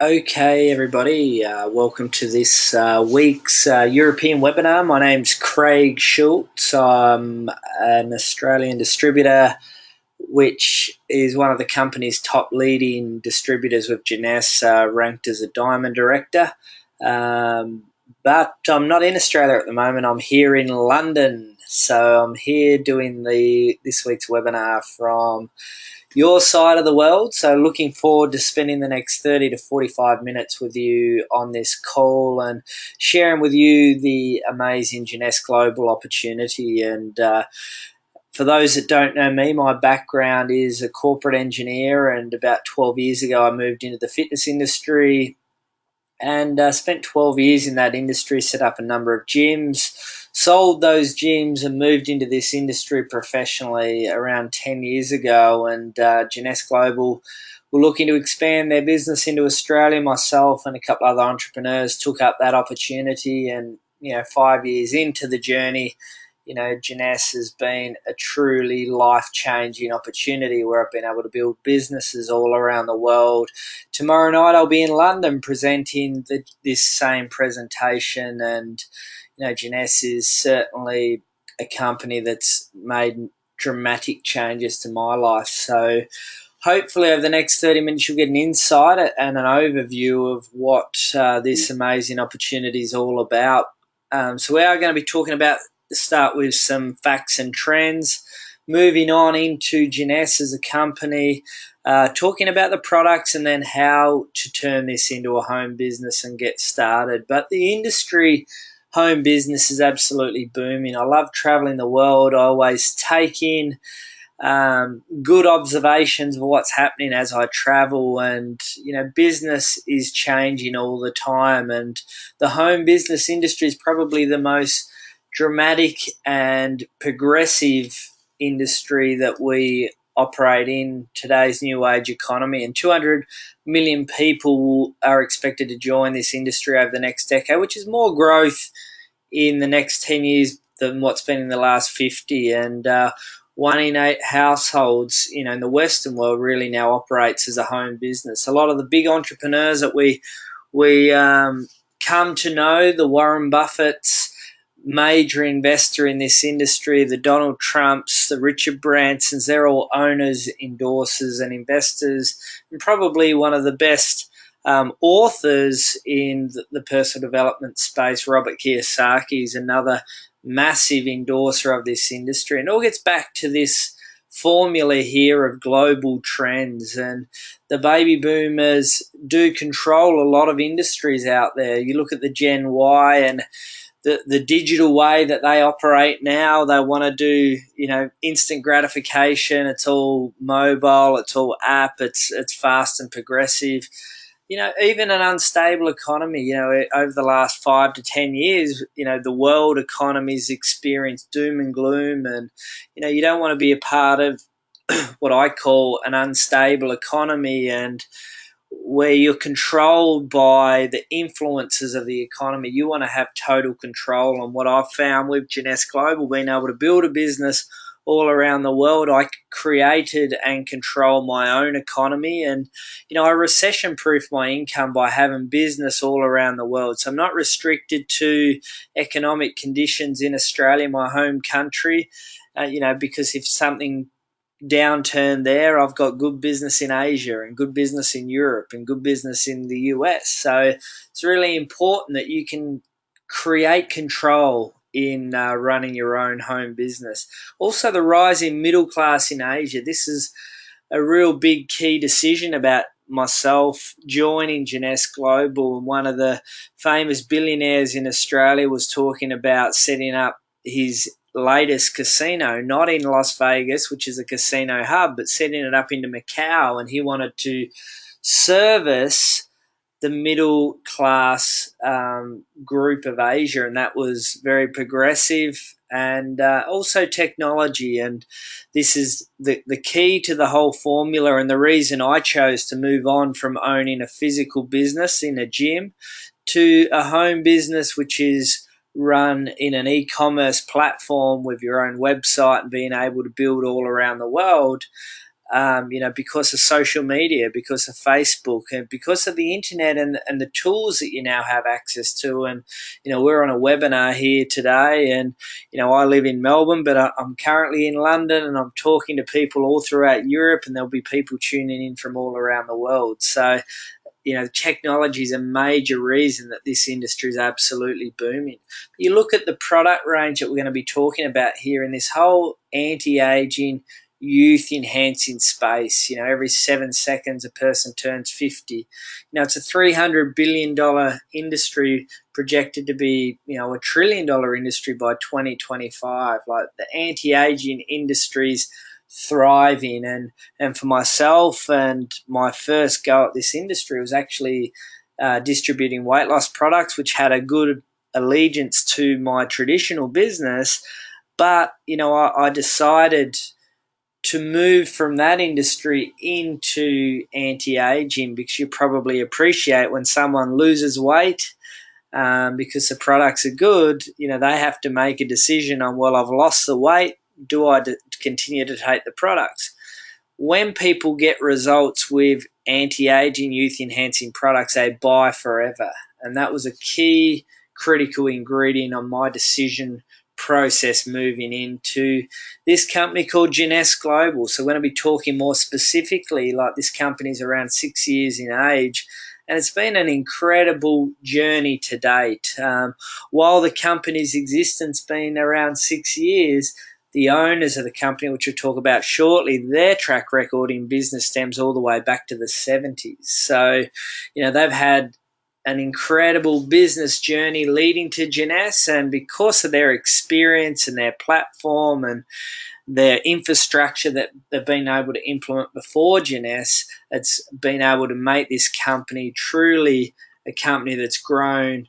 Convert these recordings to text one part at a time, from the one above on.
Okay, everybody, welcome to this week's European webinar. My name's Craig Schultz. I'm an Australian distributor, which is one of the company's top leading distributors with Jeunesse, ranked as a Diamond Director. But I'm not in Australia at the moment. I'm here in London. So I'm here doing this week's webinar from your side of the world. So looking forward to spending the next 30 to 45 minutes with you on this call and sharing with you the amazing Jeunesse Global opportunity. And for those that don't know me, my background is a corporate engineer, and about 12 years ago I moved into the fitness industry and spent 12 years in that industry, set up a number of gyms, sold those gyms and moved into this industry professionally around 10 years ago. And Jeunesse Global were looking to expand their business into Australia. Myself and a couple other entrepreneurs took up that opportunity, and 5 years into the journey, Jeunesse has been a truly life-changing opportunity where I've been able to build businesses all around the world. Tomorrow night I'll be in London presenting this same presentation, and Jeunesse is certainly a company that's made dramatic changes to my life. So hopefully over the next 30 minutes you'll get an insight and an overview of what this amazing opportunity is all about. So we are going to be talking about, start with some facts and trends, moving on into Jeunesse as a company, talking about the products and then how to turn this into a home business and get started. But the industry home business is absolutely booming. I love traveling the world. I always take in good observations of what's happening as I travel, and business is changing all the time, and the home business industry is probably the most dramatic and progressive industry that we operate in today's new age economy. And 200 million people are expected to join this industry over the next decade, which is more growth in the next 10 years than what's been in the last 50. And 1 in 8 households, in the Western world really now operates as a home business. A lot of the big entrepreneurs that we come to know, the Warren Buffetts, major investor in this industry, the Donald Trumps, the Richard Bransons, they're all owners, endorsers, and investors, and probably one of the best authors in the personal development space. Robert Kiyosaki is another massive endorser of this industry, and it all gets back to this formula here of global trends. And the baby boomers do control a lot of industries out there. You look at the Gen Y and the digital way that they operate now. They want to do instant gratification. It's all mobile, it's all app, it's fast and progressive. Even an unstable economy, over the last 5 to 10 years, the world economy's experienced doom and gloom, and you don't want to be a part of what I call an unstable economy, and where you're controlled by the influences of the economy. You want to have total control. And what I've found with Jeunesse Global, being able to build a business all around the world, I created and control my own economy. And, I recession-proof my income by having business all around the world. So I'm not restricted to economic conditions in Australia, my home country, because if something downturn there, I've got good business in Asia and good business in Europe and good business in the US. So it's really important that you can create control in running your own home business. Also, the rising middle class in Asia. This is a real big key decision about myself joining Jeunesse Global. And one of the famous billionaires in Australia was talking about setting up his latest casino, not in Las Vegas, which is a casino hub, but setting it up into Macau. And he wanted to service the middle class group of Asia, and that was very progressive. And also technology, and this is the key to the whole formula, and the reason I chose to move on from owning a physical business in a gym to a home business which is run in an e-commerce platform with your own website and being able to build all around the world. because of social media, because of Facebook, and because of the internet and the tools that you now have access to. And, we're on a webinar here today, and, I live in Melbourne, but I'm currently in London, and I'm talking to people all throughout Europe, and there'll be people tuning in from all around the world. So, technology is a major reason that this industry is absolutely booming. You look at the product range that we're going to be talking about here in this whole anti-aging, youth-enhancing space. Every 7 seconds a person turns 50. It's a $300 billion industry projected to be, a $1 trillion industry by 2025. Like, the anti-aging industries thriving, and for myself, and my first go at this industry was actually distributing weight loss products, which had a good allegiance to my traditional business. But I decided to move from that industry into anti-aging, because you probably appreciate when someone loses weight, because the products are good, they have to make a decision on, well, I've lost the weight, do I continue to take the products? When people get results with anti-aging, youth-enhancing products, they buy forever. And that was a key critical ingredient on my decision process moving into this company called Jeunesse Global. So we're going to be talking more specifically, like, this company's around 6 years in age, and it's been an incredible journey to date. While the company's existence been around 6 years, the owners of the company, which we'll talk about shortly, their track record in business stems all the way back to the 70s. So, they've had an incredible business journey leading to Jeunesse, and because of their experience and their platform and their infrastructure that they've been able to implement before Jeunesse, it's been able to make this company truly a company that's grown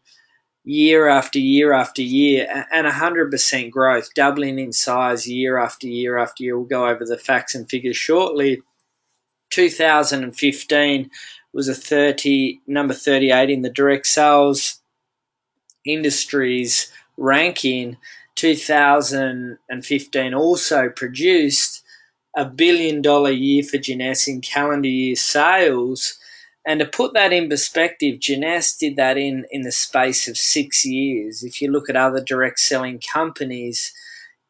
year after year after year, and 100% growth, doubling in size year after year after year. We'll go over the facts and figures shortly. 2015 was number 38 in the direct sales industries ranking. 2015 also produced $1 billion year for Jeunesse in calendar year sales. And to put that in perspective, Jeunesse did that in the space of 6 years. If you look at other direct selling companies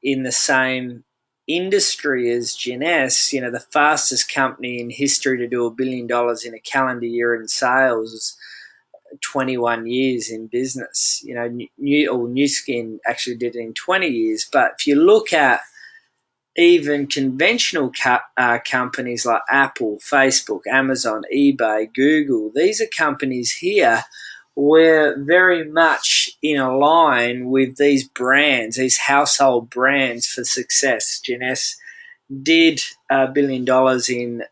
in the same industry as Jeunesse, the fastest company in history to do $1 billion in a calendar year in sales is 21 years in business. New Skin actually did it in 20 years. But if you look at even conventional companies like Apple, Facebook, Amazon, eBay, Google, these are companies here where very much in a line with these brands, these household brands for success. Jeunesse did $1 billion in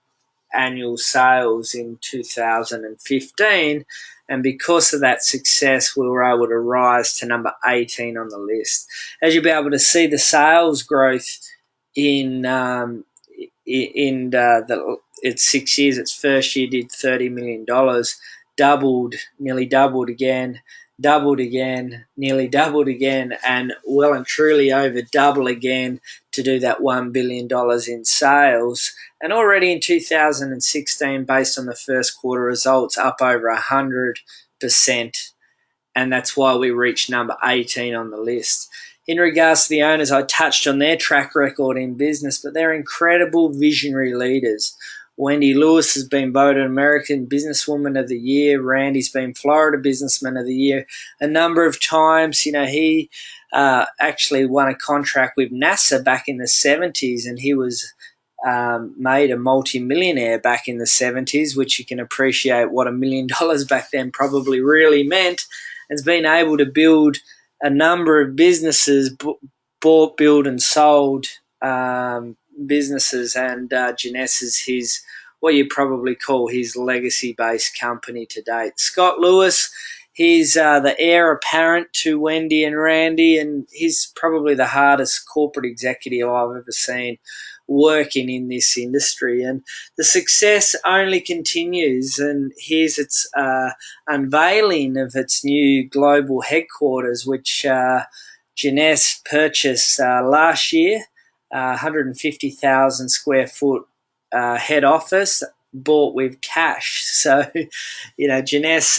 annual sales in 2015, and because of that success, we were able to rise to number 18 on the list. As you'll be able to see, the sales growth in its 6 years, its first year did $30 million, doubled, nearly doubled again, nearly doubled again, and well and truly over double again to do that $1 billion in sales. And already in 2016, based on the first quarter results, up over 100%. And that's why we reached number 18 on the list. In regards to the owners, I touched on their track record in business, but they're incredible visionary leaders. Wendy Lewis has been voted American Businesswoman of the Year. Randy's been Florida Businessman of the Year a number of times. He actually won a contract with NASA back in the 70s, and he was made a multi-millionaire back in the 70s, which you can appreciate what $1 million back then probably really meant. Has been able to build a number of businesses, bought, built, and sold businesses, and Jeunesse is his, what you probably call his legacy-based company to date. Scott Lewis, he's the heir apparent to Wendy and Randy, and he's probably the hardest corporate executive I've ever seen working in this industry, and the success only continues. And here's its unveiling of its new global headquarters, which Jeunesse purchased last year, 150,000 square foot head office bought with cash. So, Jeunesse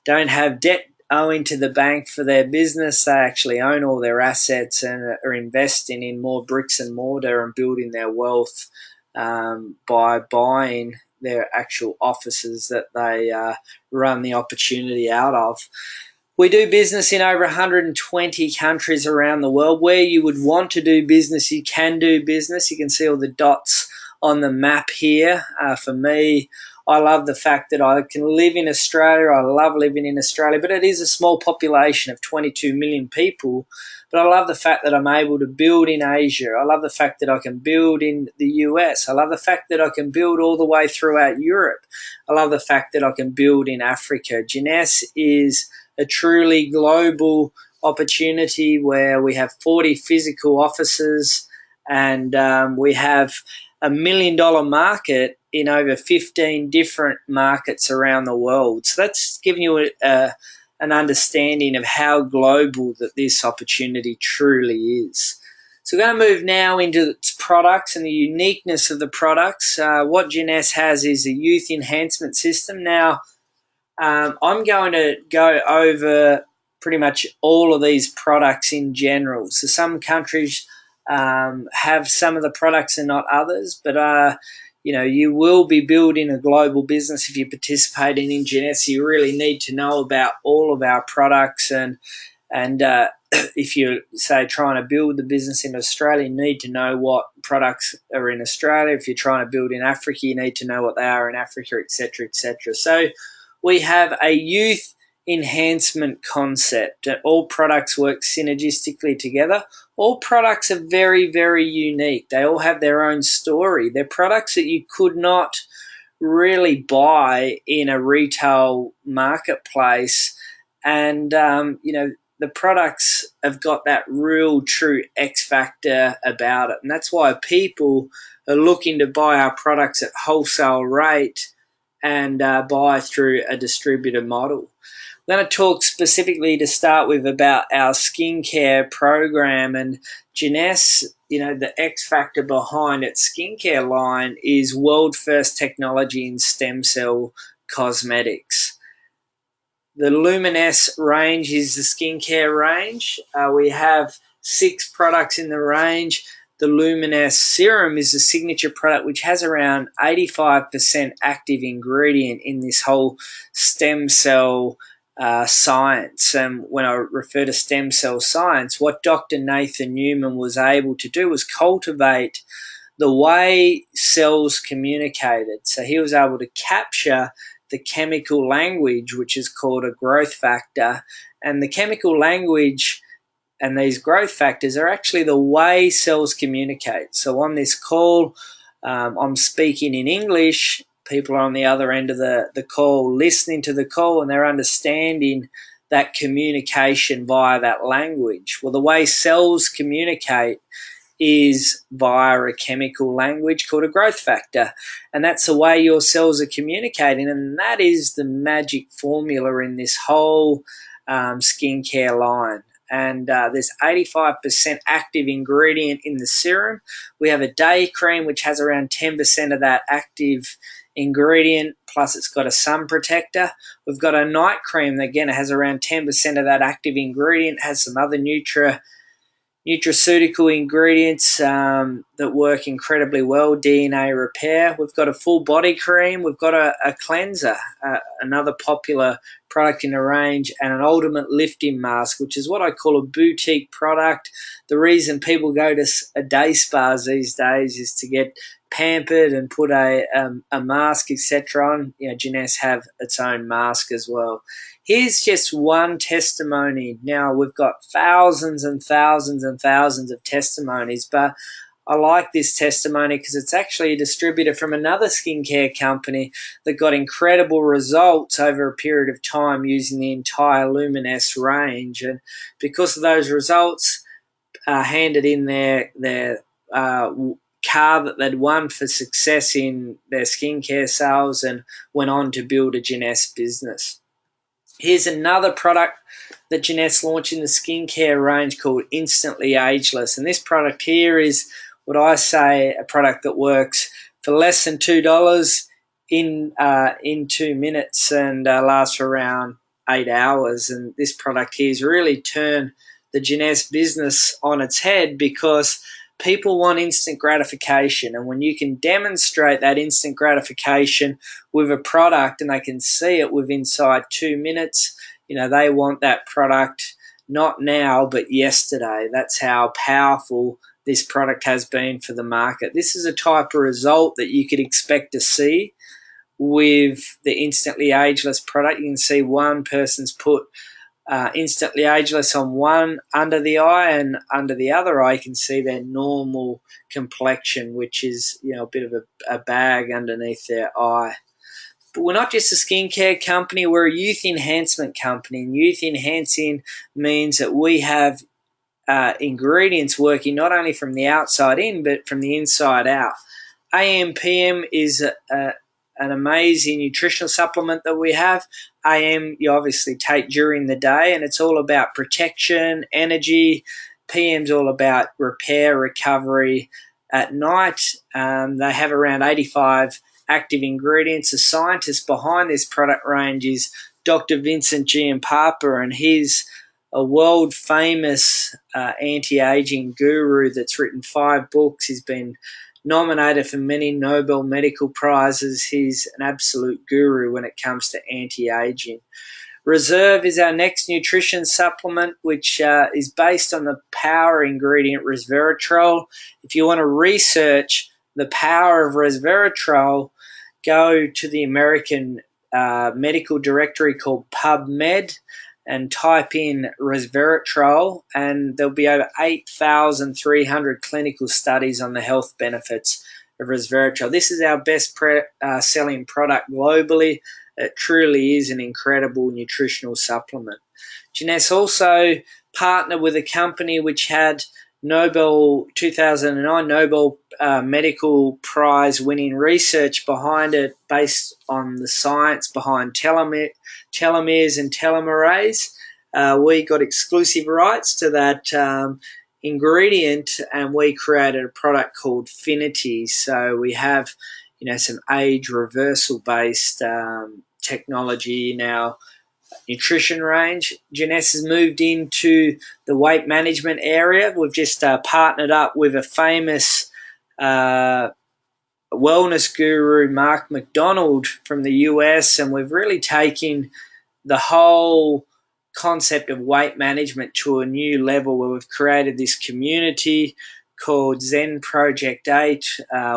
don't have debt owing to the bank for their business. They actually own all their assets and are investing in more bricks and mortar and building their wealth by buying their actual offices that they run the opportunity out of. We do business in over 120 countries around the world. Where you would want to do business, you can do business. You can see all the dots on the map here. For me, I love the fact that I can live in Australia. I love living in Australia, but it is a small population of 22 million people. But I love the fact that I'm able to build in Asia. I love the fact that I can build in the US. I love the fact that I can build all the way throughout Europe. I love the fact that I can build in Africa. Jeunesse is a truly global opportunity where we have 40 physical offices and we have $1 million market in over 15 different markets around the world. So that's giving you an understanding of how global that this opportunity truly is. So we're going to move now into its products and the uniqueness of the products. What Jeunesse has is a youth enhancement system. Now, I'm going to go over pretty much all of these products in general. So some countries have some of the products and not others, but you will be building a global business if you're participating in Jeunesse. You really need to know about all of our products, and if you're, say, trying to build the business in Australia, you need to know what products are in Australia. If you're trying to build in Africa, you need to know what they are in Africa, etc., etc. So we have a youth enhancement concept. All products work synergistically together. All products are very, very unique. They all have their own story. They're products that you could not really buy in a retail marketplace. And, the products have got that real true X factor about it. And that's why people are looking to buy our products at wholesale rate and buy through a distributor model. I'm going to talk specifically to start with about our skincare program, and Jeunesse, the X factor behind its skincare line is world first technology in stem cell cosmetics. The Luminesse range is the skincare range. We have 6 products in the range. The Luminesse serum is a signature product which has around 85% active ingredient in this whole stem cell science. And when I refer to stem cell science, what Dr. Nathan Newman was able to do was cultivate the way cells communicated. So he was able to capture the chemical language, which is called a growth factor. And the chemical language and these growth factors are actually the way cells communicate. So on this call, I'm speaking in English. People are on the other end of the call listening to the call, and they're understanding that communication via that language. Well, the way cells communicate is via a chemical language called a growth factor, and that's the way your cells are communicating, and that is the magic formula in this whole skincare line. And there's 85% active ingredient in the serum. We have a day cream which has around 10% of that active ingredient, plus it's got a sun protector. We've got a night cream that again has around 10% of that active ingredient, has some other nutraceutical ingredients that work incredibly well, DNA repair. We've got a full body cream. We've got a cleanser, another popular product in the range, and an ultimate lifting mask, which is what I call a boutique product. The reason people go to day spas these days is to get pampered and put a mask, etc. on. Jeunesse have its own mask as well. Here's just one testimony. Now, we've got thousands and thousands and thousands of testimonies, but I like this testimony because it's actually a distributor from another skincare company that got incredible results over a period of time using the entire Luminesse range. And because of those results, handed in their car that they'd won for success in their skincare sales and went on to build a Jeunesse business. Here's another product that Jeunesse launched in the skincare range called Instantly Ageless. And this product here is what I say a product that works for less than $2 in 2 minutes, and lasts for around 8 hours. And this product here has really turned the Jeunesse business on its head, because people want instant gratification, and when you can demonstrate that instant gratification with a product and they can see it within inside 2 minutes, they want that product not now but yesterday. That's how powerful this product has been for the market. This is a type of result that you could expect to see with the instantly ageless product. You can see one person's put instantly ageless on one under the eye, and under the other eye you can see their normal complexion, which is a bit of a bag underneath their eye. But we're not just a skincare company, we're a youth enhancement company. And youth enhancing means that we have ingredients working not only from the outside in, but from the inside out. AM/PM is an amazing nutritional supplement that we have. AM you obviously take during the day, and it's all about protection, energy. PM's all about repair, recovery at night. They have around 85 active ingredients. The scientist behind this product range is Dr. Vincent Giampapa, and he's a world-famous anti-aging guru that's written 5 books. He's been nominated for many Nobel medical prizes. He's an absolute guru when it comes to anti-aging. Reserve is our next nutrition supplement, which is based on the power ingredient resveratrol. If you want to research the power of resveratrol, go to the American medical directory called PubMed and type in resveratrol, and there'll be over 8,300 clinical studies on the health benefits of resveratrol. This is our best selling product globally. It truly is an incredible nutritional supplement. Jeunesse also partnered with a company which had 2009 Nobel Medical Prize winning research behind it, based on the science behind telomeres and telomerase. We got exclusive rights to that ingredient, and we created a product called Finity. So we have some age reversal based technology in our nutrition range. Jeunesse has moved into the weight management area. We've just partnered up with a famous wellness guru, Mark McDonald from the US, and we've really taken the whole concept of weight management to a new level, where we've created this community called Zen Project 8,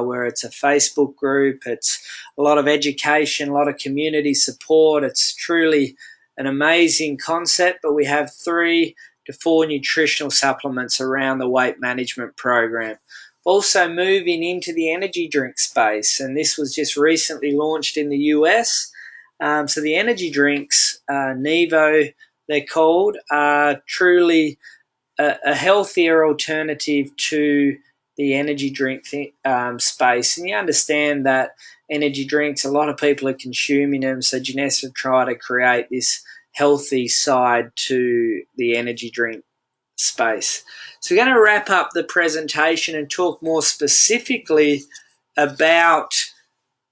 where it's a Facebook group. It's a lot of education, a lot of community support. It's truly an amazing concept, but we have 3 to 4 nutritional supplements around the weight management program. Also moving into the energy drink space, and this was just recently launched in the US. So the energy drinks, Nevo they're called, are truly a healthier alternative to the energy drink space. And you understand that energy drinks, a lot of people are consuming them, so Jeunesse have tried to create this healthy side to the energy drink space. So we're going to wrap up the presentation and talk more specifically about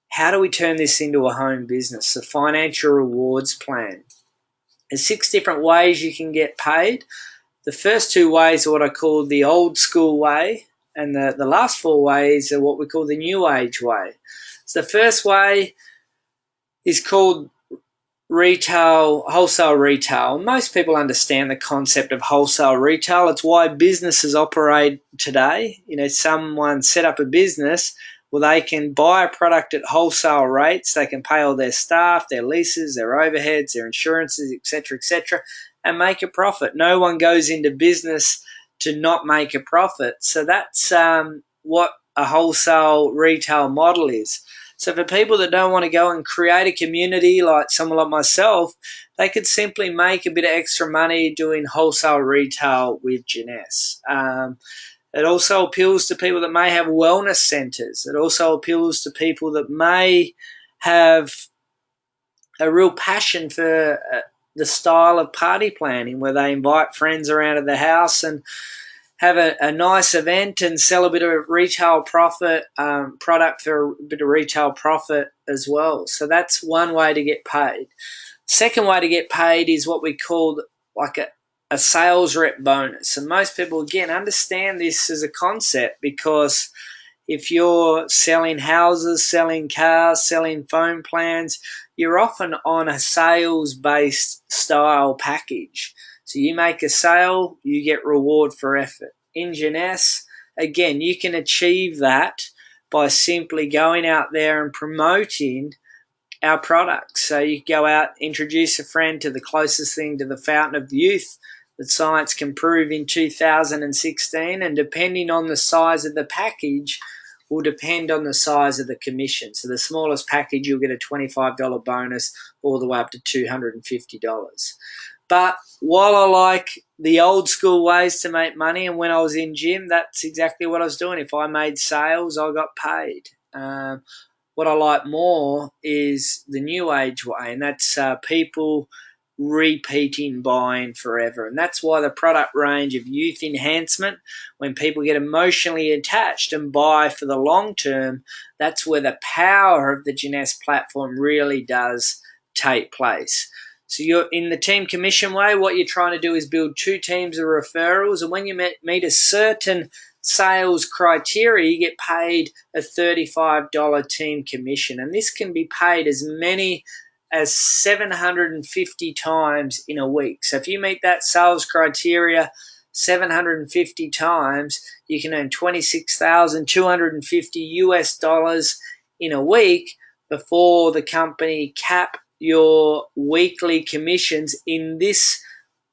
how do we turn this into a home business, a financial rewards plan. There's 6 different ways you can get paid. The first 2 ways are what I call the old school way, and the last 4 ways are what we call the new age way. So the first way is called wholesale retail. Most people understand the concept of wholesale retail. It's why businesses operate today. Someone set up a business, well, they can buy a product at wholesale rates. They can pay all their staff, their leases, their overheads, their insurances, etc., and make a profit. No one goes into business to not make a profit. So that's what a wholesale retail model is. So for people that don't want to go and create a community like someone like myself, they could simply make a bit of extra money doing wholesale retail with Jeunesse. It also appeals to people that may have wellness centers. It also appeals to people that may have a real passion for the style of party planning, where they invite friends around to the house and have a nice event and sell a bit of retail profit, product for a bit of retail profit as well. So that's one way to get paid. Second way to get paid is what we call like a sales rep bonus. And most people, again, understand this as a concept because if you're selling houses, selling cars, selling phone plans, you're often on a sales-based style package. So you make a sale, you get reward for effort. In Jeunesse, again, you can achieve that by simply going out there and promoting our products. So you go out, introduce a friend to the closest thing to the fountain of youth that science can prove in 2016, and depending on the size of the package will depend on the size of the commission. So the smallest package, you'll get a $25 bonus all the way up to $250. But while I like the old school ways to make money, and when I was in gym, that's exactly what I was doing. If I made sales, I got paid. What I like more is the new age way, and that's people repeating buying forever. And that's why the product range of youth enhancement, when people get emotionally attached and buy for the long term, that's where the power of the Jeunesse platform really does take place. So you're in the team commission way, what you're trying to do is build two teams of referrals, and when you meet a certain sales criteria, you get paid a $35 team commission. And this can be paid as many as 750 times in a week. So if you meet that sales criteria 750 times, you can earn $26,250 in a week before the company cap your weekly commissions in this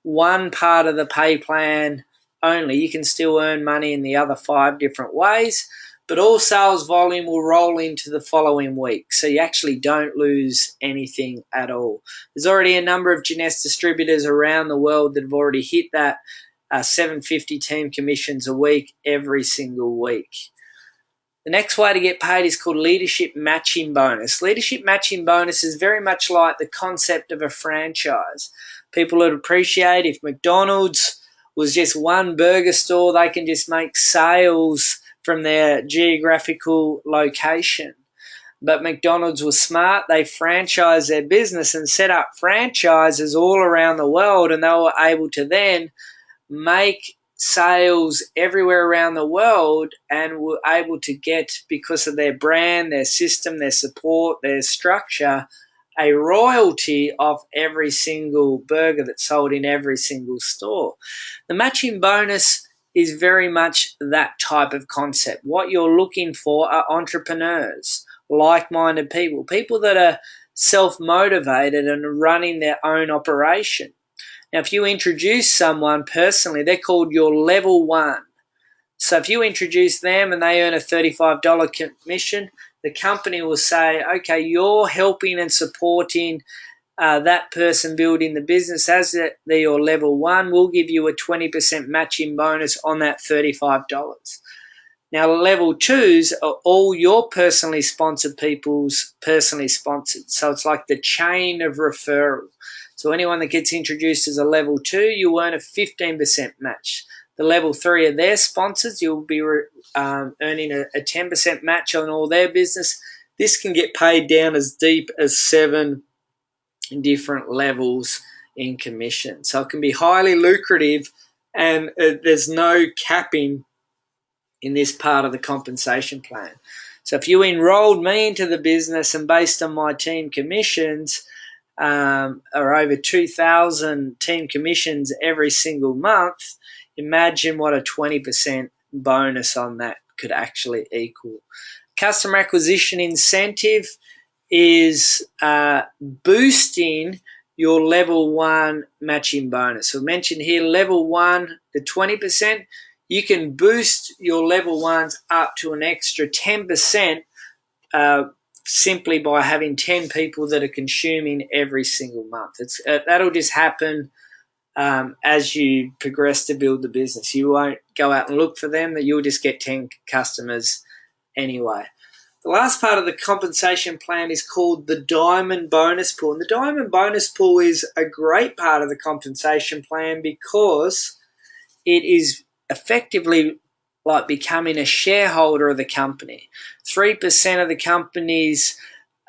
one part of the pay plan only. You can still earn money in the other 5 different ways, but all sales volume will roll into the following week, so you actually don't lose anything at all. There's already a number of Jeunesse distributors around the world that have already hit that 750 team commissions a week every single week. The next way to get paid is called leadership matching bonus. Leadership matching bonus is very much like the concept of a franchise. People would appreciate if McDonald's was just one burger store, they can just make sales from their geographical location. But McDonald's was smart. They franchised their business and set up franchises all around the world, and they were able to then make sales everywhere around the world and were able to get, because of their brand, their system, their support, their structure, a royalty of every single burger that's sold in every single store. The matching bonus is very much that type of concept. What you're looking for are entrepreneurs, like-minded people, people that are self-motivated and running their own operation. Now, if you introduce someone personally, they're called your level 1. So if you introduce them and they earn a $35 commission, the company will say, okay, you're helping and supporting that person building the business as they're your level 1. We'll give you a 20% matching bonus on that $35. Now, level 2s are all your personally sponsored people's personally sponsored. So it's like the chain of referral. So anyone that gets introduced as a level 2, you earn a 15% match. The level 3 are their sponsors. You'll be earning a 10% match on all their business. This can get paid down as deep as 7 different levels in commission. So it can be highly lucrative, and there's no capping in this part of the compensation plan. So if you enrolled me into the business and based on my team commissions, are over 2,000 team commissions every single month, imagine what a 20% bonus on that could actually equal. Customer acquisition incentive is boosting your level 1 matching bonus. So mentioned here, level 1, the 20%, you can boost your level 1s up to an extra 10% simply by having 10 people that are consuming every single month. That'll just happen as you progress to build the business. You won't go out and look for them, that you'll just get 10 customers anyway. The last part of the compensation plan is called the diamond bonus pool. And the diamond bonus pool is a great part of the compensation plan because it is effectively like becoming a shareholder of the company. 3% of the company's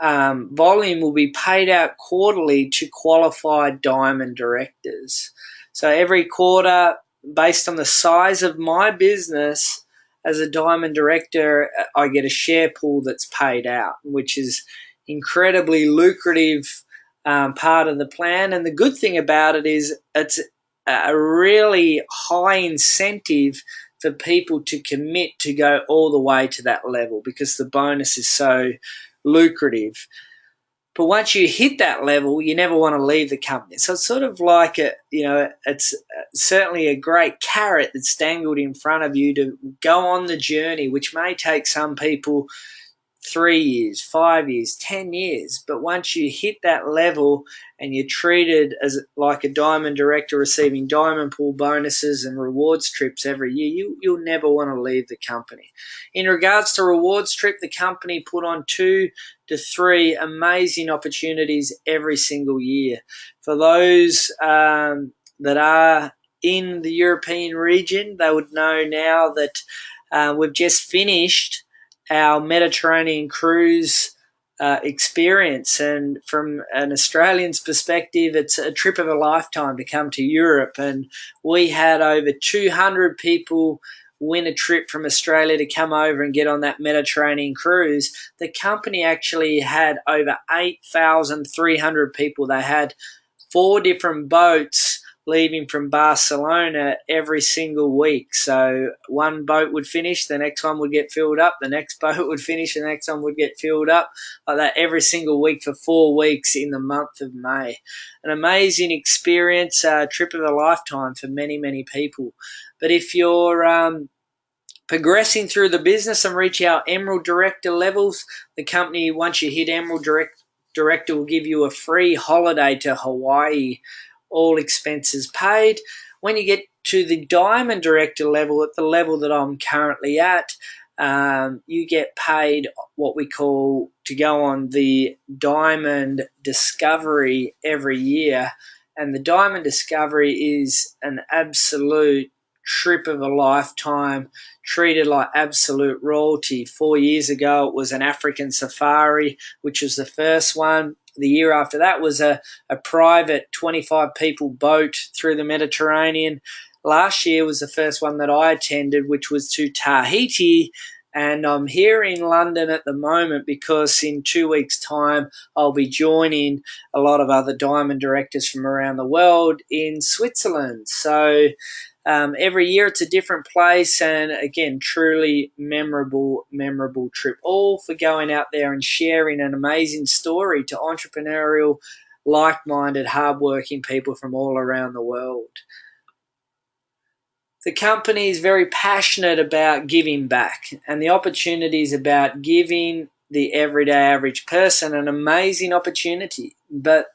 volume will be paid out quarterly to qualified diamond directors. So every quarter, based on the size of my business as a diamond director, I get a share pool that's paid out, which is incredibly lucrative part of the plan. And the good thing about it is it's a really high incentive for people to commit to go all the way to that level because the bonus is so lucrative. But once you hit that level, you never want to leave the company. So it's sort of like it's certainly a great carrot that's dangled in front of you to go on the journey, which may take some people 3 years, 5 years, 10 years. But once you hit that level and you're treated as like a diamond director receiving diamond pool bonuses and rewards trips every year, you'll never want to leave the company. In regards to rewards trip, the company put on 2 to 3 amazing opportunities every single year. For those that are in the European region, they would know now that we've just finished our Mediterranean cruise experience. And from an Australian's perspective, it's a trip of a lifetime to come to Europe. And we had over 200 people win a trip from Australia to come over and get on that Mediterranean cruise. The company actually had over 8,300 people. They had 4 different boats leaving from Barcelona every single week. So one boat would finish, the next one would get filled up, the next boat would finish, the next one would get filled up, like that every single week for 4 weeks in the month of May. An amazing experience, trip of a lifetime for many, many people. But if you're progressing through the business and reach our Emerald Director levels, the company, once you hit Emerald Director, will give you a free holiday to Hawaii, all expenses paid. When you get to the Diamond Director level, at the level that I'm currently at, you get paid what we call to go on the Diamond Discovery every year. And the Diamond Discovery is an absolute trip of a lifetime, treated like absolute royalty. 4 years ago, it was an African safari, which was the first one. The year after that was a private 25 people boat through the Mediterranean. Last year was the first one that I attended, which was to Tahiti. And I'm here in London at the moment because in 2 weeks' time, I'll be joining a lot of other diamond directors from around the world in Switzerland. So every year it's a different place, and again, truly memorable trip, all for going out there and sharing an amazing story to entrepreneurial, like-minded, hardworking people from all around the world. The company is very passionate about giving back, and the opportunity is about giving the everyday average person an amazing opportunity. But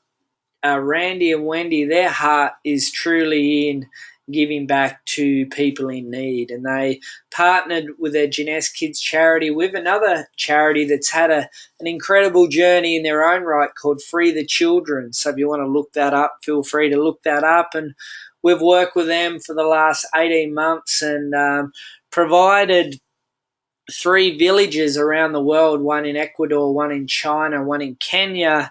Randy and Wendy, their heart is truly in giving back to people in need, and they partnered with their Jeunesse Kids charity with another charity that's had an incredible journey in their own right called Free the Children. So if you want to look that up, feel free to look that up. And we've worked with them for the last 18 months and provided 3 villages around the world, one in Ecuador, one in China, one in Kenya,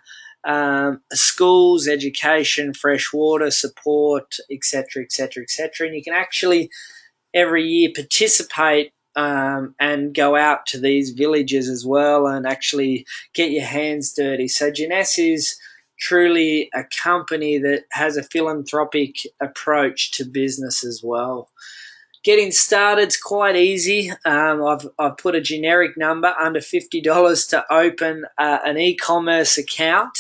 schools, education, fresh water, support, etc., etc., etc. And you can actually every year participate and go out to these villages as well and actually get your hands dirty. So Jeunesse is truly a company that has a philanthropic approach to business as well. Getting started is quite easy. I've put a generic number under $50 to open an e-commerce account.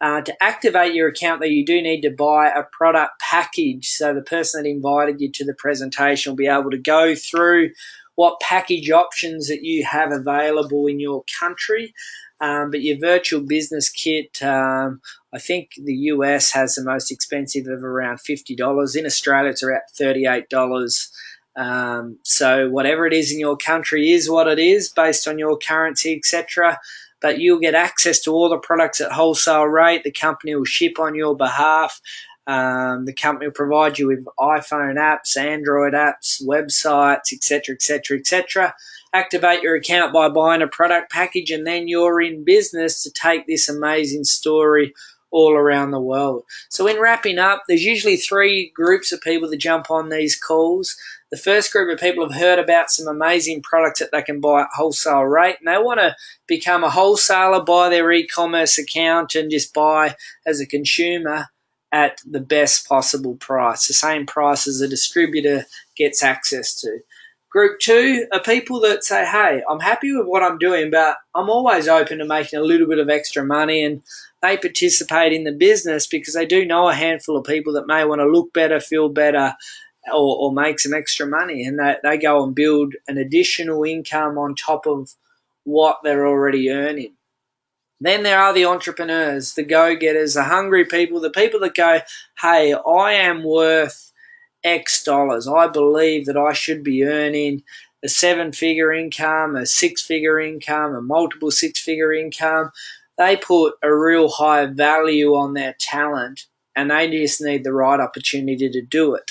To activate your account, though, you do need to buy a product package. So the person that invited you to the presentation will be able to go through what package options that you have available in your country. But your virtual business kit, I think the US has the most expensive of around $50. In Australia, it's around $38. So whatever it is in your country is what it is based on your currency, etc. But you'll get access to all the products at wholesale rate. The company will ship on your behalf. The company will provide you with iPhone apps, Android apps, websites, etc., etc., etc. Activate your account by buying a product package, and then you're in business to take this amazing story all around the world. So in wrapping up, there's usually three groups of people that jump on these calls. The first group of people have heard about some amazing products that they can buy at wholesale rate, and they want to become a wholesaler, buy their e-commerce account, and just buy as a consumer at the best possible price, the same price as a distributor gets access to. Group two are people that say, hey, I'm happy with what I'm doing, but I'm always open to making a little bit of extra money, and they participate in the business because they do know a handful of people that may want to look better, feel better, or make some extra money, and they go and build an additional income on top of what they're already earning. Then there are the entrepreneurs, the go-getters, the hungry people, the people that go, hey, I am worth X dollars. I believe that I should be earning a seven-figure income, a six-figure income, a multiple six-figure income. They put a real high value on their talent, and they just need the right opportunity to do it.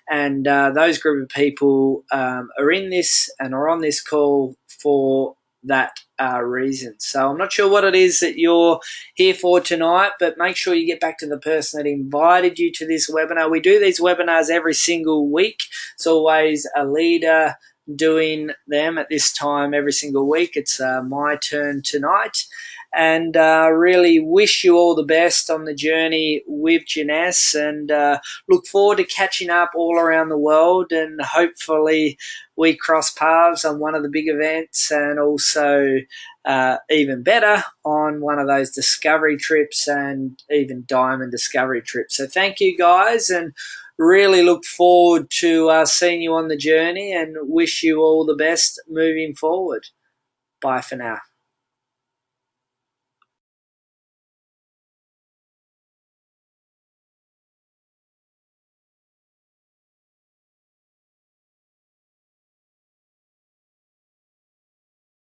And those group of people are in this and are on this call for that reason. So I'm not sure what it is that you're here for tonight, but make sure you get back to the person that invited you to this webinar. We do these webinars every single week. It's always a leader doing them at this time every single week. It's my turn tonight. And really wish you all the best on the journey with Jeunesse, and look forward to catching up all around the world, and hopefully we cross paths on one of the big events, and also even better on one of those discovery trips and even diamond discovery trips. So thank you guys, and really look forward to seeing you on the journey, and wish you all the best moving forward. Bye for now.